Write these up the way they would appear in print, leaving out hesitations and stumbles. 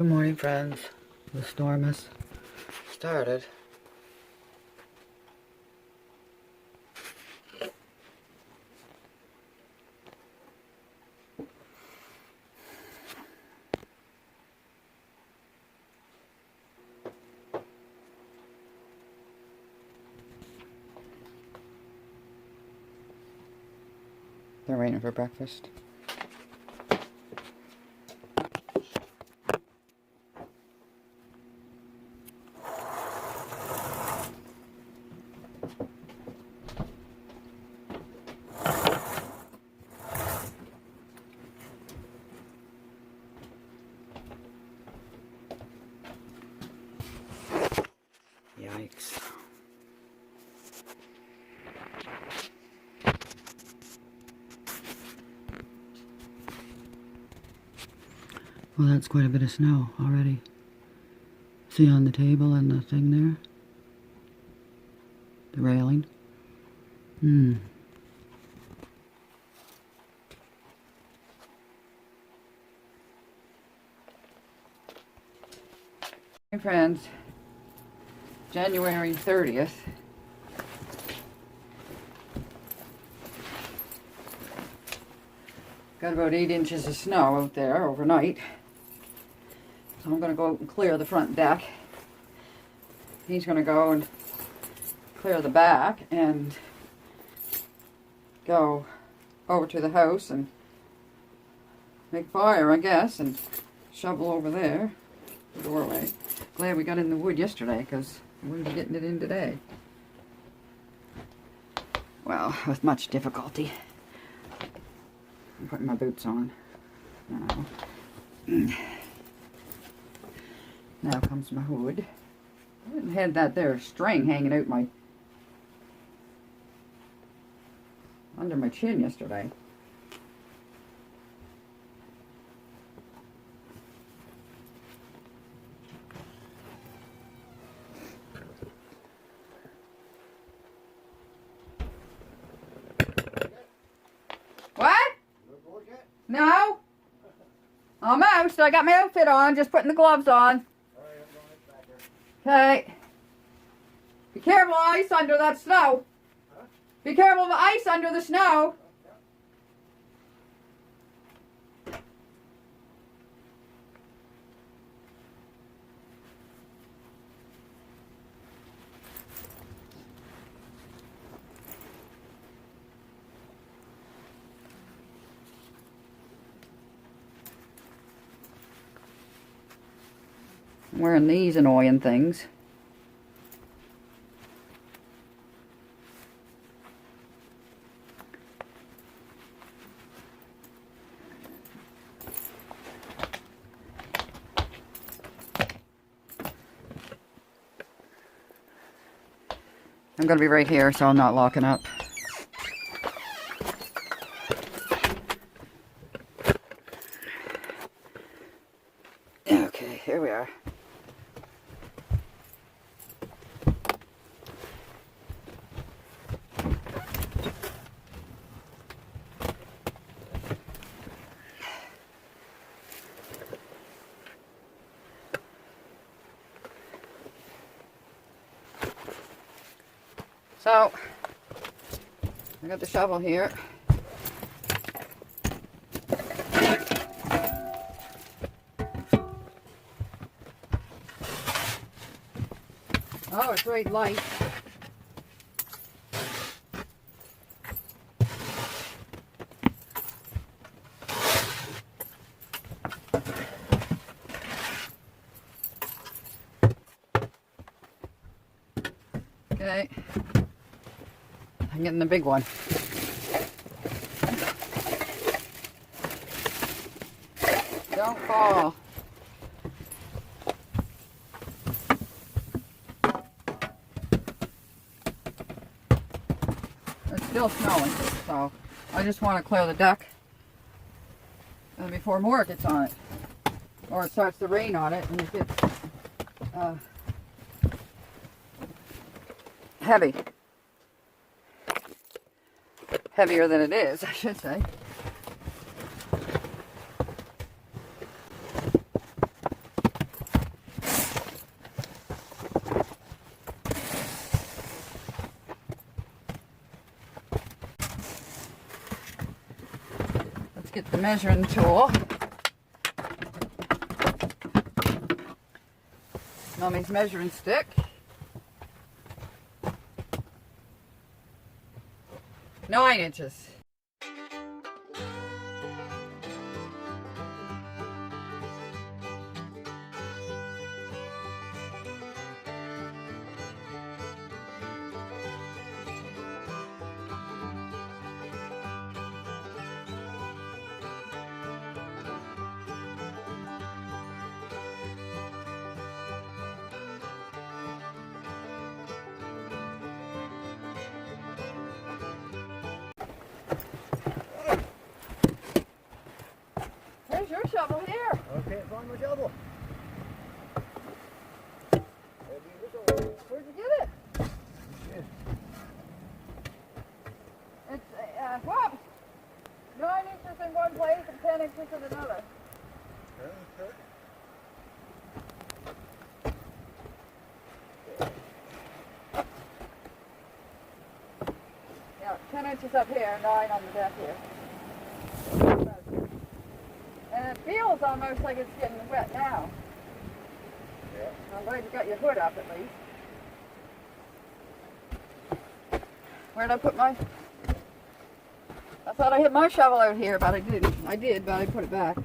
Good morning, friends. The storm has started. They're waiting for breakfast. Yikes. Well, that's quite a bit of snow already. See on the table and the thing there? The railing? Hey friends, January 30th. Got about 8 inches of snow out there overnight. So I'm going to go out and clear the front deck. He's going to go and clear the back and go over to the house and make fire, I guess, and shovel over there, the doorway. Glad we got in the wood yesterday because we wouldn't be getting it in today. Well, with much difficulty. I'm putting my boots on now. Now comes my hood. I didn't have that there string hanging out my under my chin yesterday. What? No. Almost. I got my outfit on, just putting the gloves on. Okay. Be careful of ice under that snow. Huh? Be careful of the ice under the snow. I'm wearing these annoying things. I'm going to be right here, so I'm not locking up. Okay, here we are. So, I got the shovel here. Oh, it's very light. Okay. I'm getting the big one. Don't fall. It's still snowing, so I just want to clear the deck before more gets on it. Or it starts to rain on it and it gets heavy. Heavier than it is, I should say. Let's get the measuring tool. Mommy's measuring stick. Nine inches. There's your shovel here. Okay, find my shovel. Where'd you get it? It's, whoops! 9 inches in one place and 10 inches in another. Okay. Yeah, 10 inches up here, 9 on the deck here. And it feels almost like it's getting wet now. Yeah. I'm glad you got your hood up at least. Where'd I put my... I thought I had my shovel out here, but I didn't. I did, but I put it back.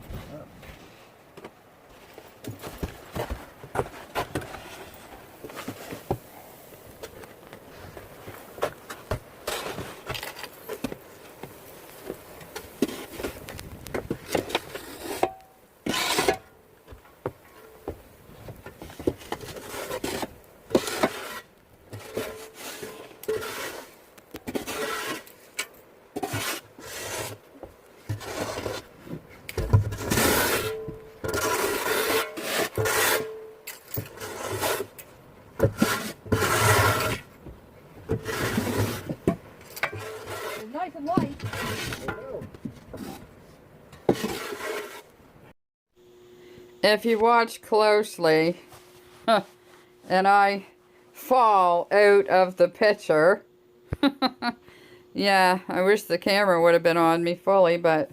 Nice and light. If you watch closely, and I fall out of the picture, yeah, I wish the camera would have been on me fully, but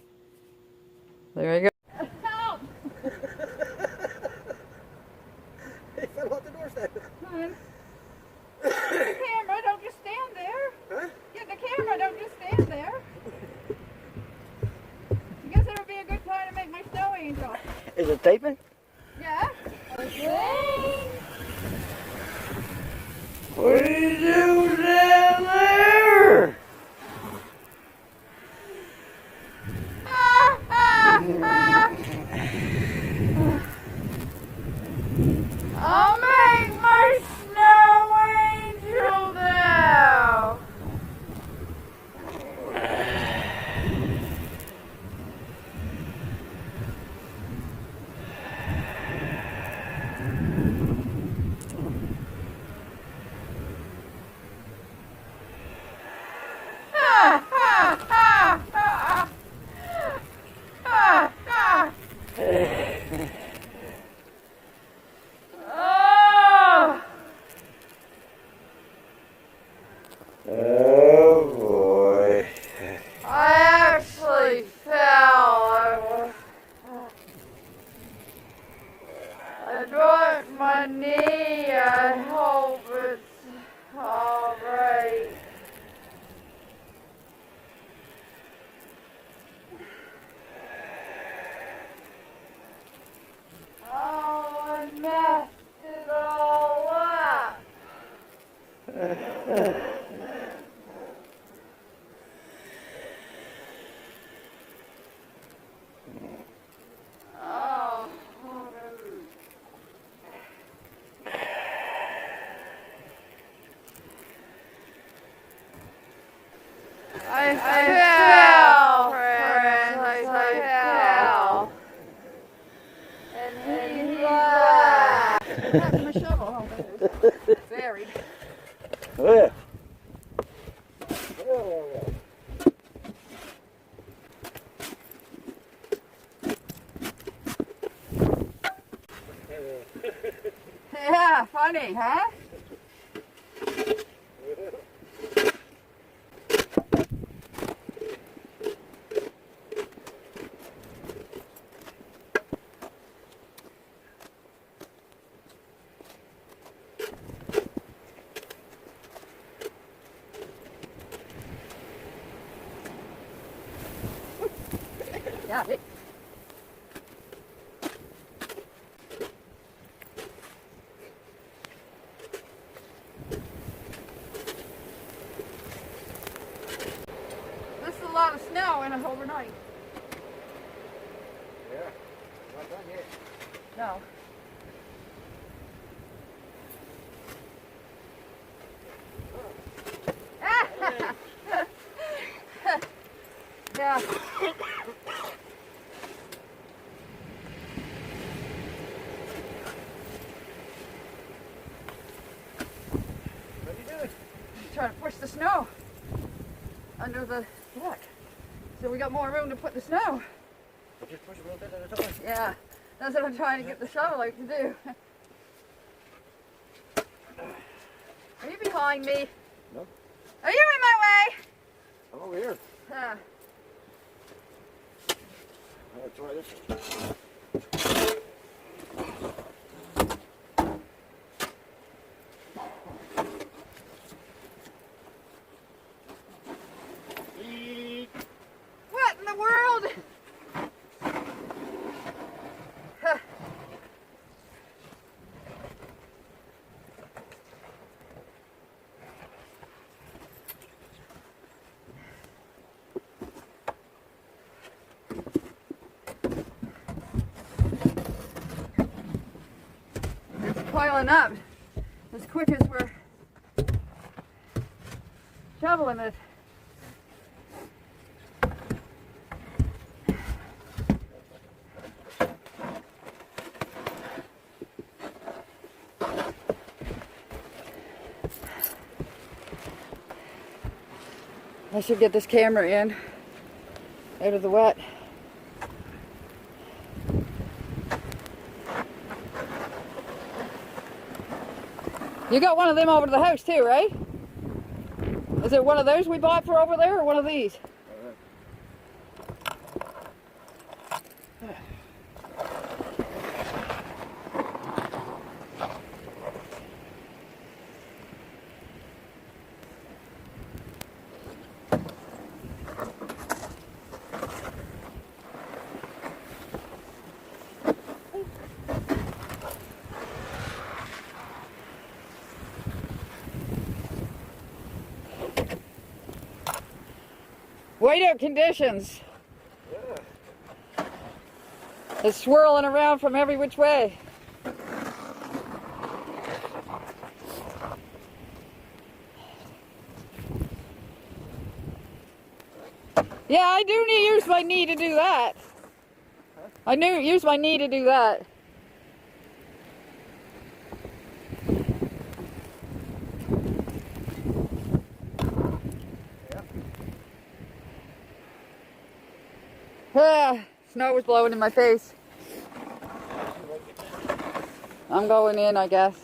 there you go. Help! He fell off the doorstep. The camera, don't just stand there. Huh? Get the camera, don't just stand there. I guess it would be a good time to make my snow angel. Is it taping? Yeah. Okay. What are you doing down there? I'll make my snow angel now. Oh boy. I actually fell. I broke my knee. I hope it's all right. Oh, I messed it all up. Oh. I fell, friends. I fell. And he laughed. That's my shovel. Oh, buried. Oh yeah. Yeah, funny, huh? Yeah. This is a lot of snow in it overnight. Yeah, not done yet. No. Yeah. What are you doing? Trying to push the snow under the deck. So we got more room to put the snow. Just push a little bit at a time. Yeah. That's what I'm trying to get the shovel out to do. Are you behind me? No. Are you in my way? I'm over here. Yeah. I'll try this one. What in the world? Huh. It's piling up as quick as we're shoveling it. I should get this camera in, out of the wet. You got one of them over to the house too, right? Is it one of those we bought for over there or one of these? Whiteout conditions. Yeah. It's swirling around from every which way. Yeah, I do use my knee to do that. I use my knee to do that. Snow was blowing in my face. I'm going in, I guess.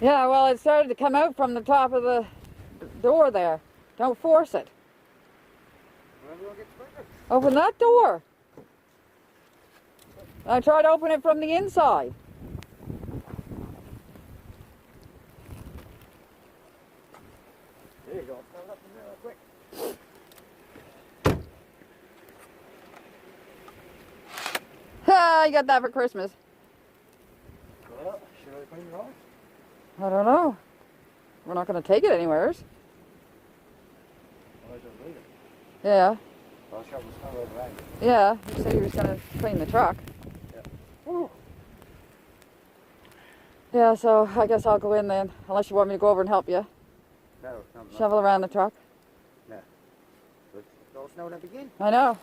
Yeah, well, it started to come out from the top of the door there. Don't force it. Open that door. I tried to open it from the inside. There you go. Stand up in there quick. Ha! You got that for Christmas. Well, should I clean it off? I don't know. We're not going to take it anywhere. Well, I just leave it. Yeah. I'll shove the snow over there. Yeah. You said you was going to clean the truck. Yeah. Ooh. Yeah, so I guess I'll go in then. Unless you want me to go over and help you. No, Shovel around the truck. No. But don't snow to begin. I know.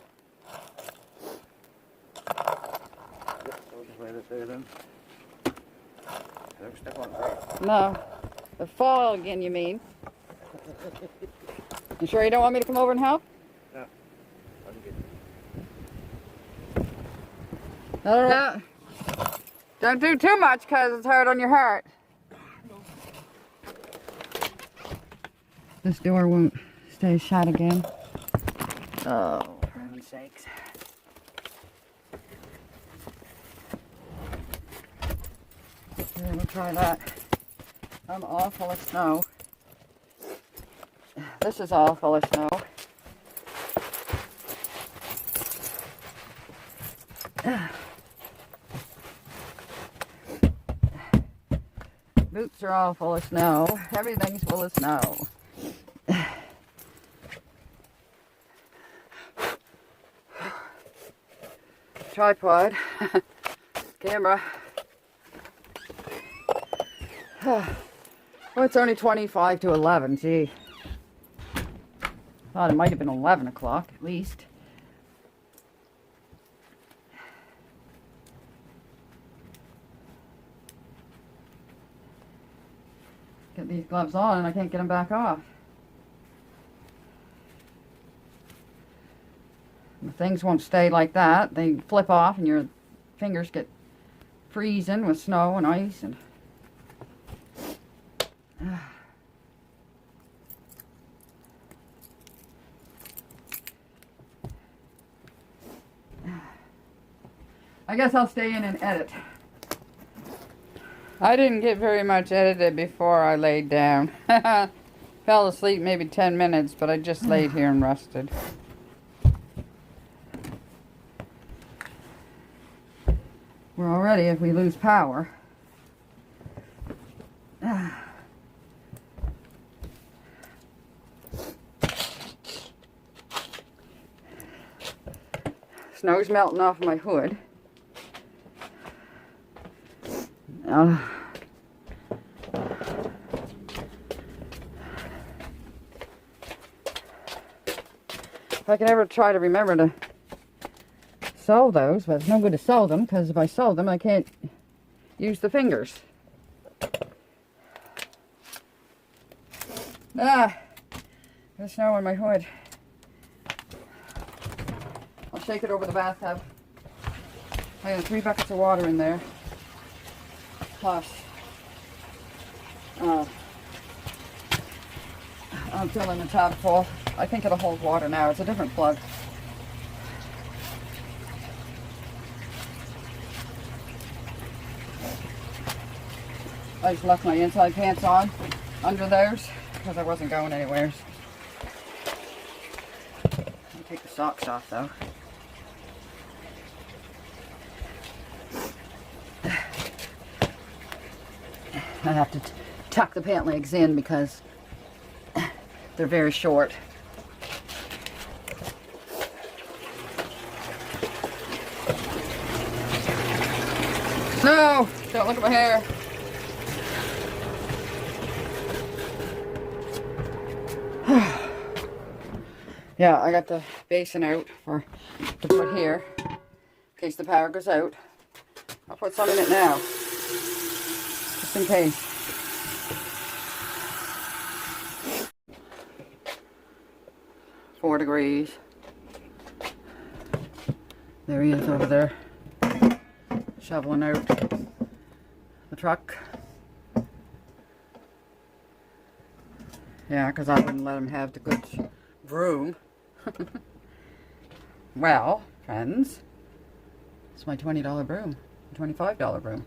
So just let it there then. Don't step on it. No. The fall again, you mean? You sure you don't want me to come over and help? No. I'm good. I don't know. Don't do too much because it's hard on your heart. This door won't stay shut again. Oh. heaven's sakes. Okay, we'll try that. I'm all full of snow. This is all full of snow. Boots are all full of snow. Everything's full of snow. Tripod, camera. Well, it's only 25 to 11, gee. Thought it might have been 11 o'clock at least. Get these gloves on and I can't get them back off. The things won't stay like that. They flip off and your fingers get freezing with snow and ice and I guess I'll stay in and edit. I didn't get very much edited before I laid down. Fell asleep maybe 10 minutes, but I just laid here and rested. We're all ready if we lose power. Snow's melting off my hood. If I can ever try to remember to sew those, but it's no good to sew them because if I sew them I can't use the fingers. There's snow on my hood. I'll shake it over the bathtub. I got 3 buckets of water in there. Plus, I'm filling the tub full. I think it'll hold water now. It's a different plug. I just left my inside pants on under those because I wasn't going anywhere. I'll take the socks off though. I have to tuck the pant legs in because they're very short. No! Don't look at my hair. Yeah, I got the basin out to put here in case the power goes out. I'll put some in it now, just in case. $4 There he is over there, shoveling out the truck. Yeah, because I wouldn't let him have the good broom. Well, friends, it's my $20 broom, $25 broom.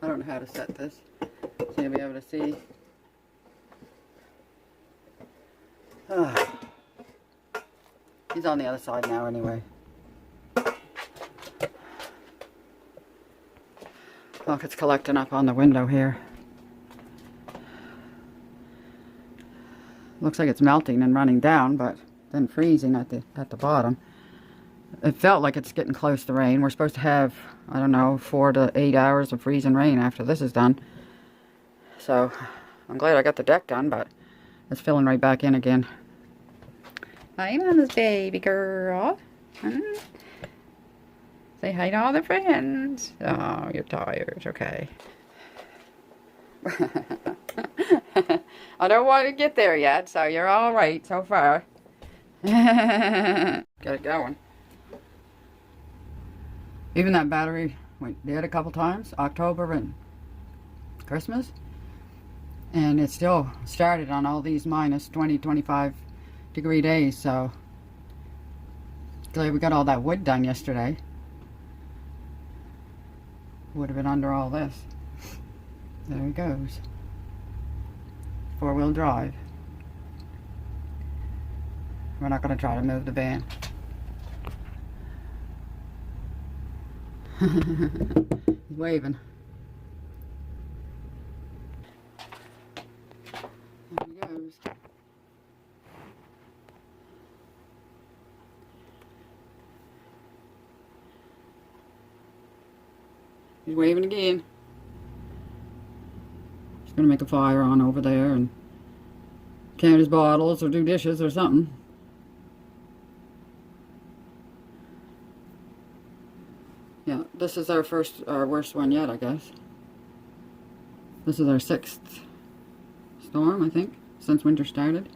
I don't know how to set this, so you'll be able to see. He's on the other side now anyway. Look, it's collecting up on the window here. Looks like it's melting and running down, but then freezing at the bottom. It felt like it's getting close to rain. We're supposed to have, I don't know, 4 to 8 hours of freezing rain after this is done. So, I'm glad I got the deck done, but it's filling right back in again. Hi, Mama's baby girl. Say hi to all the friends. Oh, you're tired. Okay. I don't want to get there yet, so you're all right so far. Get it going. Even that battery Went there a couple times, October and Christmas. And it still started on all these minus 20, 25 degree days, so glad we got all that wood done yesterday. Would have been under all this. There he goes. 4-wheel drive. We're not going to try to move the van. He's waving. There he goes. He's waving again. He's going to make a fire on over there and count his bottles or do dishes or something. Yeah, this is our worst one yet, I guess. This is our 6th storm, I think, since winter started.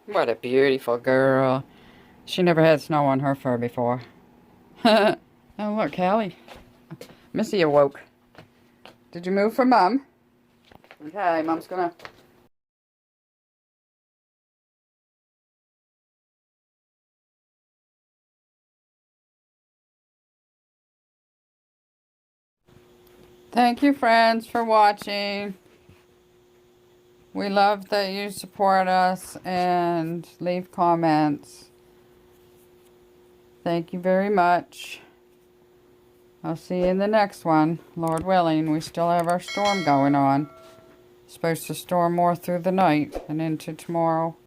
What a beautiful girl. She never had snow on her fur before. Oh, look, Callie. Missy awoke. Did you move for Mom? Okay, Mom's gonna... Thank you, friends, for watching. We love that you support us and leave comments. Thank you very much. I'll see you in the next one. Lord willing, we still have our storm going on. It's supposed to storm more through the night and into tomorrow.